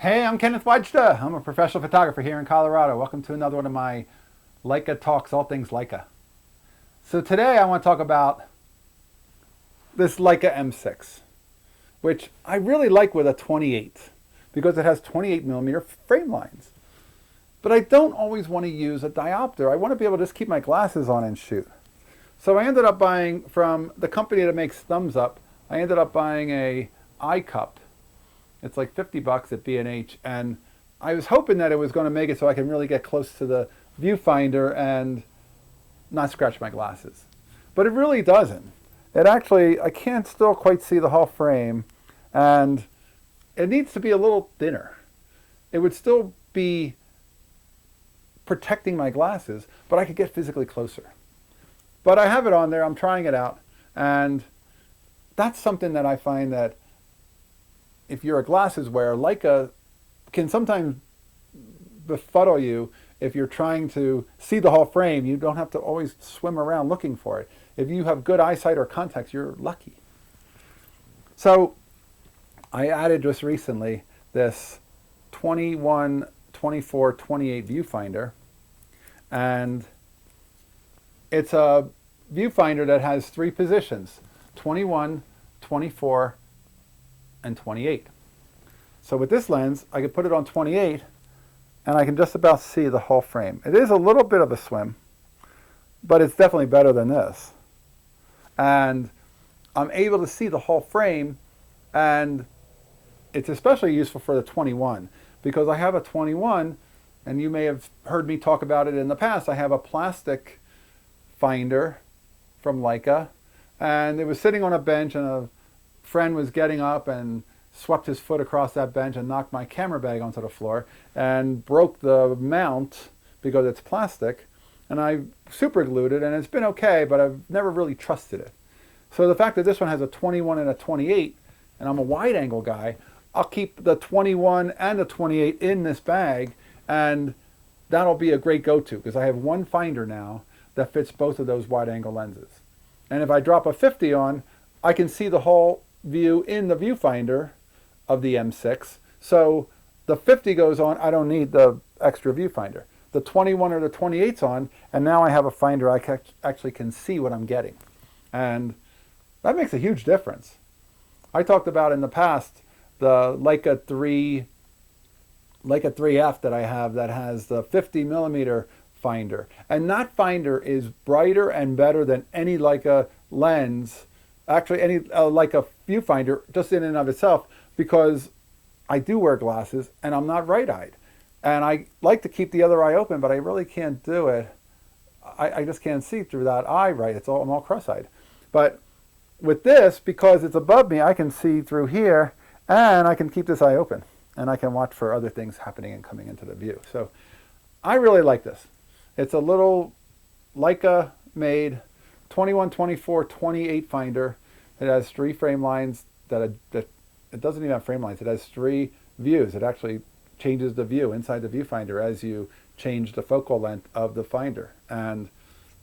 Hey, I'm Kenneth Wajda. I'm a professional photographer here in Colorado. Welcome to another one of my Leica Talks, all things Leica. So today I want to talk about this Leica M6, which I really like with a 28 because it has 28 millimeter frame lines. But I don't always want to use a diopter. I want to be able to just keep my glasses on and shoot. So I ended up buying from the company that makes thumbs up. I ended up buying a eye cup. It's like 50 bucks at B&H, and I was hoping that it was going to make it so I can really get close to the viewfinder and not scratch my glasses. But it really doesn't. It actually, I can't still quite see the whole frame, and it needs to be a little thinner. It would still be protecting my glasses, but I could get physically closer. But I have it on there, I'm trying it out, and that's something that I find that if you're a glasses wearer, Leica can sometimes befuddle you if you're trying to see the whole frame. You don't have to always swim around looking for it. If you have good eyesight or contacts, you're lucky. So I added just recently this 21, 24, 28 viewfinder, and it's a viewfinder that has three positions: 21, 24, and 28. So with this lens, I could put it on 28 and I can just about see the whole frame. It is a little bit of a swim, but it's definitely better than this. And I'm able to see the whole frame, and it's especially useful for the 21 because I have a 21, and you may have heard me talk about it in the past. I have a plastic finder from Leica, and it was sitting on a bench, and a friend was getting up and swept his foot across that bench and knocked my camera bag onto the floor and broke the mount because it's plastic, and I super glued it, and it's been okay, but I've never really trusted it. So the fact that this one has a 21 and a 28, and I'm a wide angle guy, I'll keep the 21 and the 28 in this bag, and that'll be a great go-to because I have one finder now that fits both of those wide angle lenses. And if I drop a 50 on, I can see the whole view in the viewfinder of the M6. So the 50 goes on, I don't need the extra viewfinder. The 21 or the 28's on, and now I have a finder I actually can see what I'm getting. And that makes a huge difference. I talked about in the past the Leica 3F that I have that has the 50 millimeter finder. And that finder is brighter and better than any Leica lens, actually any Leica viewfinder just in and of itself, because I do wear glasses and I'm not right-eyed. And I like to keep the other eye open, but I really can't do it. I just can't see through that eye right. I'm all cross-eyed. But with this, because it's above me, I can see through here, and I can keep this eye open, and I can watch for other things happening and coming into the view. So I really like this. It's a little Leica-made 21, 24, 28 finder. It has three frame lines that it doesn't even have frame lines. It has three views. It actually changes the view inside the viewfinder as you change the focal length of the finder. And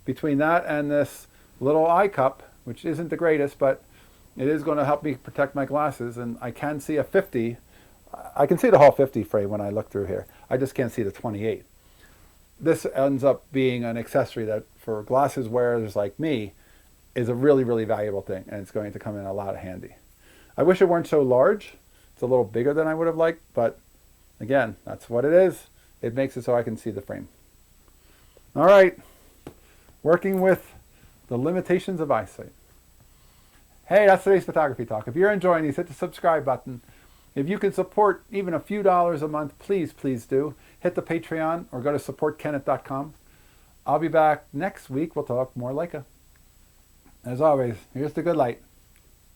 between that and this little eye cup, which isn't the greatest, but it is going to help me protect my glasses, and I can see a 50. I can see the whole 50 frame when I look through here. I just can't see the 28. This ends up being an accessory that for glasses wearers like me is a really, really valuable thing, and it's going to come in a lot of handy. I wish it weren't so large. It's a little bigger than I would have liked, but again, that's what it is. It makes it so I can see the frame. All right, working with the limitations of eyesight. Hey, that's today's photography talk. If you're enjoying these, hit the subscribe button. If you can support even a few dollars a month, please, please do. Hit the Patreon or go to supportkenneth.com. I'll be back next week. We'll talk more Leica. As always, here's the good light.